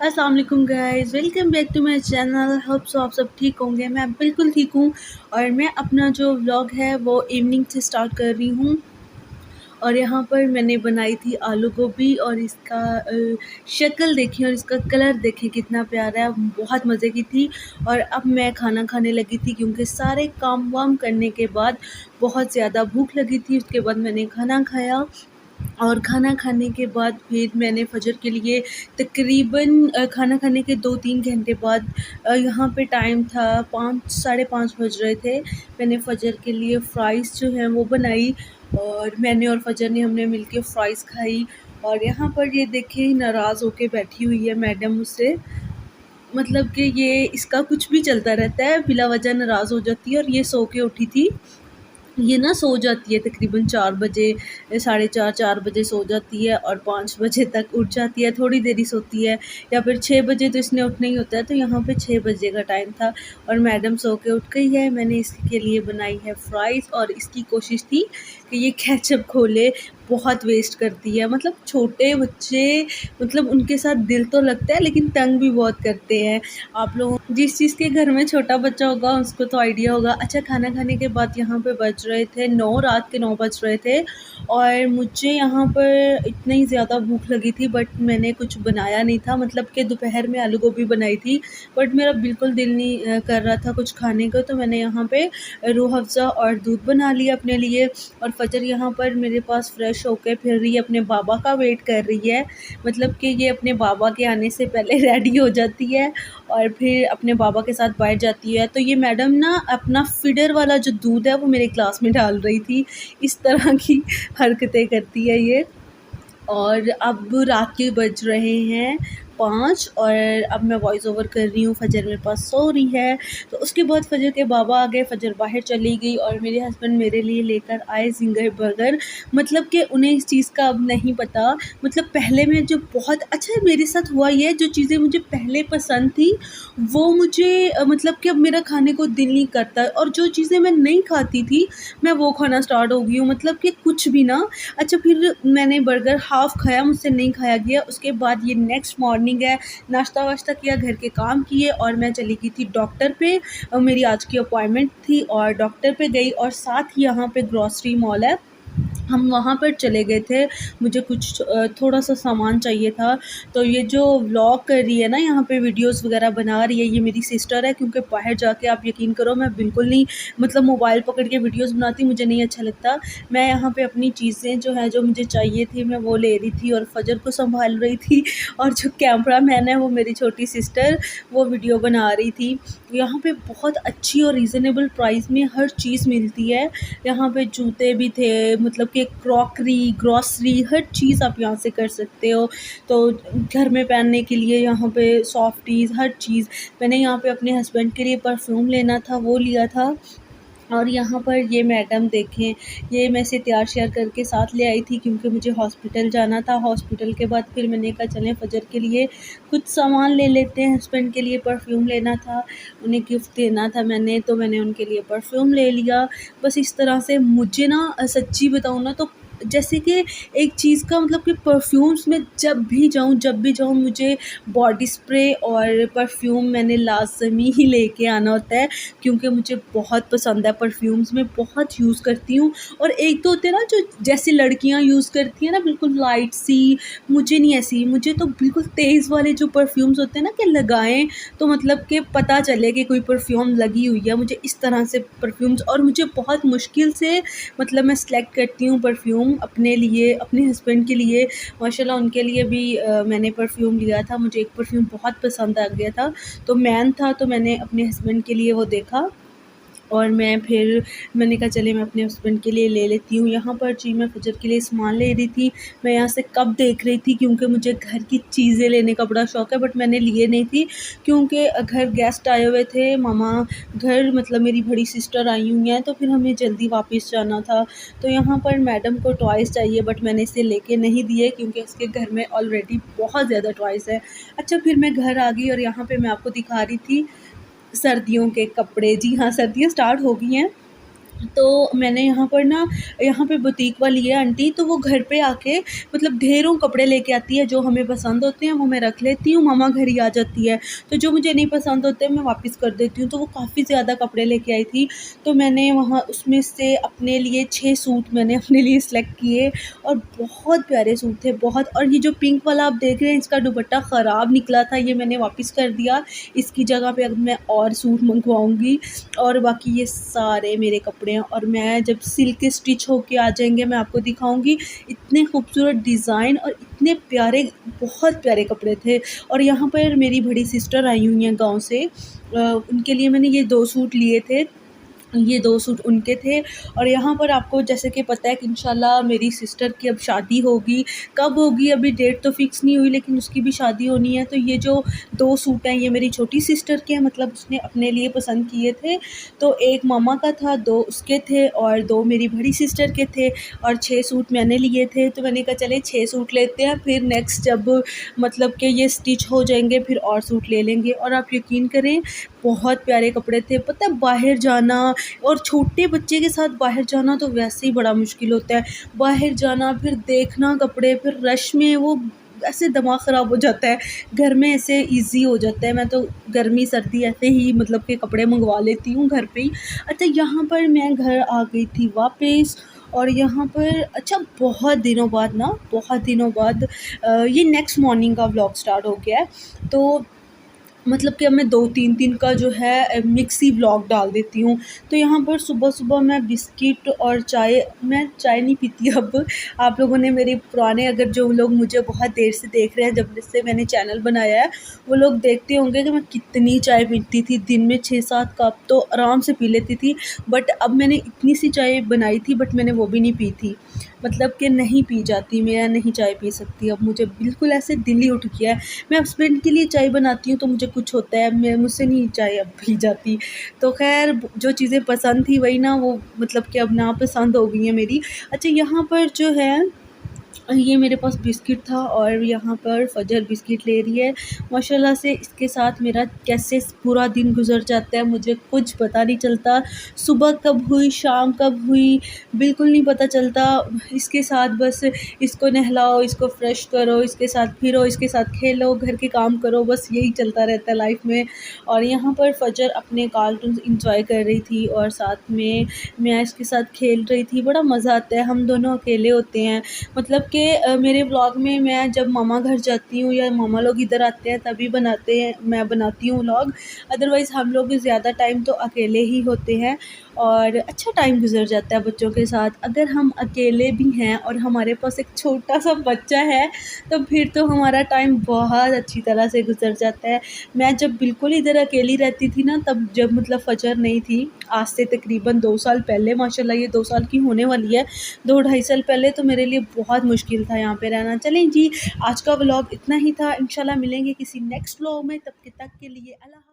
अस्सलाम वालेकुम guys, welcome back to my channel. Hope so आप सब ठीक होंगे। मैं बिल्कुल ठीक हूँ और मैं अपना जो व्लॉग है वो इवनिंग से स्टार्ट कर रही हूँ। और यहाँ पर मैंने बनाई थी आलू गोभी और इसका शक्ल देखिए और इसका कलर देखिए कितना प्यारा है, बहुत मज़े की थी। और अब मैं खाना खाने लगी थी क्योंकि सारे काम वाम करने के बाद बहुत ज़्यादा भूख लगी थी। उसके बाद मैंने खाना खाया और खाना खाने के बाद फिर मैंने फ़जर के लिए तकरीबन खाना खाने के 2-3 घंटे बाद यहाँ पे टाइम था 5 साढ़े 5 बज रहे थे। मैंने फ़जर के लिए फ़्राइज़ जो हैं वो बनाई और मैंने और फ़जर ने हमने मिलके फ़्राइज़ खाई। और यहाँ पर ये देखिए नाराज़ होके बैठी हुई है मैडम मुझसे, मतलब कि ये इसका कुछ भी चलता रहता है, बिला वजह नाराज़ हो जाती है। और ये सो के उठी थी। ये ना सो जाती है तकरीबन 4 बजे, साढ़े 4 बजे सो जाती है और 5 बजे तक उठ जाती है, थोड़ी देर ही सोती है। या फिर 6 बजे तो इसने उठना ही होता है, तो यहाँ पे 6 बजे का टाइम था और मैडम सो के उठ गई है। मैंने इसके लिए बनाई है फ़्राइज़ और इसकी कोशिश थी कि ये केचप खोले, बहुत वेस्ट करती है। मतलब छोटे बच्चे, मतलब उनके साथ दिल तो लगता है लेकिन तंग भी बहुत करते हैं। आप लोगों जिस चीज़ के घर में छोटा बच्चा होगा उसको तो आइडिया होगा। अच्छा, खाना खाने के बाद यहाँ पे बज रहे थे 9, रात के 9 बज रहे थे और मुझे यहाँ पर इतनी ज़्यादा भूख लगी थी बट मैंने कुछ बनाया नहीं था। मतलब कि दोपहर में आलू गोभी बनाई थी बट मेरा बिल्कुल दिल नहीं कर रहा था कुछ खाने को, तो मैंने यहाँ पे रूह अफ़ज़ा और दूध बना लिया अपने लिए। और फ़जर यहाँ पर मेरे पास फ्रेश होकर फिर रही है, अपने बाबा का वेट कर रही है। मतलब कि ये अपने बाबा के आने से पहले रेडी हो जाती है और फिर अपने बाबा के साथ बैठ जाती है। तो ये मैडम ना अपना फ़ीडर वाला जो दूध है वो मेरे ग्लास में डाल रही थी। इस तरह की हरकतें करती है ये। और अब रात के बज रहे हैं 5 और अब मैं वॉइस ओवर कर रही हूँ। फ़जर मेरे पास सो रही है, तो उसके बाद फ़जर के बाबा आ गए, फ़जर बाहर चली गई और मेरे हस्बैंड मेरे लिए लेकर आए ज़िंगर बर्गर। मतलब कि उन्हें इस चीज़ का अब नहीं पता। मतलब पहले मैं जो बहुत अच्छा मेरे साथ हुआ ये, जो चीज़ें मुझे पहले पसंद थी वो मुझे मतलब कि अब मेरा खाने को दिल नहीं करता और जो चीज़ें मैं नहीं खाती थी मैं वो खाना स्टार्ट हो गई हूँ। मतलब कि कुछ भी ना। अच्छा, फिर मैंने बर्गर हाफ़ खाया, मुझसे नहीं खाया गया। उसके बाद ये नेक्स्ट मॉर्निंग है, नाश्ता वाश्ता किया, घर के काम किए और मैं चली गई थी डॉक्टर पे। मेरी आज की अपॉइंटमेंट थी और डॉक्टर पे गई और साथ ही यहाँ पे ग्रॉसरी मॉल है, हम वहाँ पर चले गए थे। मुझे कुछ थोड़ा-सा सामान चाहिए था। तो ये जो व्लॉग कर रही है ना, यहाँ पे वीडियोज़ वग़ैरह बना रही है, ये मेरी सिस्टर है। क्योंकि बाहर जाके आप यकीन करो मैं बिल्कुल नहीं, मतलब मोबाइल पकड़ के वीडियोज़ बनाती, मुझे नहीं अच्छा लगता। मैं यहाँ पे अपनी चीज़ें जो हैं, जो मुझे चाहिए थी मैं वो ले रही थी और फ़जर को सँभाल रही थी और जो कैमरामैन है वो मेरी छोटी सिस्टर, वो वीडियो बना रही थी। यहाँ पे बहुत अच्छी और रीज़नेबल प्राइस में हर चीज़ मिलती है। यहाँ पे जूते भी थे, मतलब कि क्रॉकरी, ग्रॉसरी, हर चीज़ आप यहाँ से कर सकते हो। तो घर में पहनने के लिए यहाँ पे सॉफ्टीज़, हर चीज़। मैंने यहाँ पे अपने हस्बैंड के लिए परफ्यूम लेना था, वो लिया था। और यहाँ पर ये मैडम देखें, ये मैं इसे तैयार-श्यार करके साथ ले आई थी क्योंकि मुझे हॉस्पिटल जाना था। हॉस्पिटल के बाद फिर मैंने कहा चलें फ़जर के लिए कुछ सामान ले लेते हैं, हस्बैंड के लिए परफ्यूम लेना था, उन्हें गिफ्ट देना था मैंने, तो मैंने उनके लिए परफ्यूम ले लिया। बस इस तरह से मुझे ना सच्ची बताऊँ ना तो जैसे कि एक चीज़ का मतलब कि परफ्यूम्स में जब भी जाऊँ मुझे बॉडी स्प्रे और परफ्यूम मैंने लाज़मी ही लेके आना होता है क्योंकि मुझे बहुत पसंद है परफ्यूम्स, मैं बहुत यूज़ करती हूँ। और एक तो होते हैं ना जो जैसे लड़कियाँ यूज़ करती हैं ना, बिल्कुल लाइट सी, मुझे नहीं ऐसी, मुझे तो बिल्कुल तेज़ वाले जो परफ्यूम्स होते हैं ना कि लगाएँ तो मतलब कि पता चले कि कोई परफ्यूम लगी हुई है, मुझे इस तरह से परफ्यूम्स। और मुझे बहुत मुश्किल से मतलब मैं सेलेक्ट करती हूँ परफ्यूम अपने लिए, अपने हस्बैंड के लिए। माशाल्लाह उनके लिए भी मैंने परफ्यूम लिया था, मुझे एक परफ्यूम बहुत पसंद आ गया था, तो मैन था, तो मैंने अपने हस्बैंड के लिए वो देखा और मैंने कहा चलिए मैं अपने हस्बैंड के लिए ले लेती हूँ। यहाँ पर जी मैं फ़जर के लिए सामान ले रही थी। मैं यहाँ से कप देख रही थी क्योंकि मुझे घर की चीज़ें लेने का बड़ा शौक़ है बट मैंने लिए नहीं थी क्योंकि घर गेस्ट आए हुए थे, मामा घर, मतलब मेरी बड़ी सिस्टर आई हुई हैं, तो फिर हमें जल्दी वापस जाना था। तो यहाँ पर मैडम को टॉयज़ चाहिए बट मैंने इसे लेके नहीं दिए क्योंकि उसके घर में ऑलरेडी बहुत ज़्यादा टॉयज़ है। अच्छा, फिर मैं घर आ गई और यहाँ पे मैं आपको दिखा रही थी सर्दियों के कपड़े। जी हाँ, सर्दियाँ स्टार्ट हो गई हैं तो मैंने यहाँ पे बुटीक वाली है आंटी, तो वो घर पे आके मतलब ढेरों कपड़े लेके आती है, जो हमें पसंद होते हैं वो मैं रख लेती हूँ, मम्मा घर ही आ जाती है। तो जो मुझे नहीं पसंद होते मैं वापस कर देती हूँ। तो वो काफ़ी ज़्यादा कपड़े लेके आई थी, तो मैंने वहाँ उसमें से अपने लिए 6 सूट मैंने अपने लिए सेलेक्ट किए, और बहुत प्यारे सूट थे बहुत। और ये जो पिंक वाला आप देख रहे हैं, इसका दुपट्टा ख़राब निकला था, ये मैंने वापस कर दिया। इसकी जगह पे अब मैं और सूट मंगवाऊँगी। और बाकी ये सारे मेरे कपड़े हैं, और मैं जब सिल के स्टिच होके आ जाएंगे मैं आपको दिखाऊंगी। इतने खूबसूरत डिज़ाइन और इतने प्यारे, बहुत प्यारे कपड़े थे। और यहाँ पर मेरी बड़ी सिस्टर आई हुई हैं गांव से, उनके लिए मैंने ये 2 सूट लिए थे, ये 2 सूट उनके थे। और यहाँ पर आपको जैसे कि पता है कि इंशाल्लाह मेरी सिस्टर की अब शादी होगी। कब होगी अभी डेट तो फ़िक्स नहीं हुई, लेकिन उसकी भी शादी होनी है। तो ये जो 2 सूट हैं ये मेरी छोटी सिस्टर के हैं, मतलब उसने अपने लिए पसंद किए थे। तो एक मामा का था, 2 उसके थे और 2 मेरी बड़ी सिस्टर के थे, और 6 सूट मैंने लिए थे। तो मैंने कहा चले 6 सूट लेते हैं, फिर नेक्स्ट जब मतलब कि ये स्टिच हो जाएँगे फिर और सूट ले लेंगे। और आप यकीन करें, बहुत प्यारे कपड़े थे। पता है, बाहर जाना और छोटे बच्चे के साथ बाहर जाना तो वैसे ही बड़ा मुश्किल होता है। बाहर जाना, फिर देखना कपड़े, फिर रश में वो ऐसे दिमाग ख़राब हो जाता है। घर में ऐसे ईज़ी हो जाता है, मैं तो गर्मी सर्दी ऐसे ही मतलब के कपड़े मँगवा लेती हूँ घर पे ही। अच्छा, यहाँ पर मैं घर आ गई थी वापस, और यहाँ पर अच्छा बहुत दिनों बाद ये नेक्स्ट मॉर्निंग का व्लॉग स्टार्ट हो गया है। तो मतलब कि अब मैं 2-3 दिन का जो है मिक्सी व्लॉग डाल देती हूँ। तो यहाँ पर सुबह-सुबह मैं बिस्किट और चाय, मैं चाय नहीं पीती अब। आप लोगों ने मेरे पुराने, अगर जो लोग मुझे बहुत देर से देख रहे हैं, जब से मैंने चैनल बनाया है, वो लोग देखते होंगे कि मैं कितनी चाय पीती थी। दिन में 6-7 कप तो आराम से पी लेती थी। बट अब मैंने इतनी सी चाय बनाई थी, बट मैंने वो भी नहीं पी थी। मतलब कि नहीं पी जाती, मैं नहीं चाय पी सकती अब, मुझे बिल्कुल ऐसे दिल ही उठ गया है। मैं हस्बैंड के लिए चाय बनाती हूँ तो मुझे कुछ होता है, मैं मुझसे नहीं चाय अब पी जाती। तो ख़ैर, जो चीज़ें पसंद थी वही ना, वो मतलब कि अब नापसंद हो गई हैं मेरी। अच्छा, यहाँ पर जो है ये मेरे पास बिस्किट था, और यहाँ पर फ़जर बिस्किट ले रही है। माशाल्लाह से इसके साथ मेरा कैसे पूरा दिन गुज़र जाता है मुझे कुछ पता नहीं चलता। सुबह कब हुई, शाम कब हुई, बिल्कुल नहीं पता चलता। इसके साथ बस इसको नहलाओ, इसको फ्रेश करो, इसके साथ फिरो, इसके साथ खेलो, घर के काम करो, बस यही चलता रहता है लाइफ़ में। और यहाँ पर फ़जर अपने कार्टून्स एंजॉय कर रही थी, और साथ में मैं इसके साथ खेल रही थी। बड़ा मज़ा आता है, हम दोनों अकेले होते हैं। मतलब कि मेरे व्लॉग में मैं जब मामा घर जाती हूँ या मामा लोग इधर आते हैं तभी मैं बनाती हूँ व्लॉग। अदरवाइज़ हम लोग ज़्यादा टाइम तो अकेले ही होते हैं, और अच्छा टाइम गुज़र जाता है बच्चों के साथ। अगर हम अकेले भी हैं और हमारे पास एक छोटा-सा बच्चा है, तो फिर तो हमारा टाइम बहुत अच्छी तरह से गुज़र जाता है। मैं जब बिल्कुल इधर अकेली रहती थी ना, तब जब मतलब फ़जर नहीं थी, आज से तकरीबन 2 साल पहले, माशाल्लाह ये 2 साल की होने वाली है, 2 ढाई साल पहले, तो मेरे लिए बहुत मुश्किल था यहाँ पे रहना। चलें जी, आज का व्लॉग इतना ही था। इंशाल्लाह मिलेंगे किसी नेक्स्ट व्लॉग में, तब तक के लिए अल्लाह हाफ़िज़।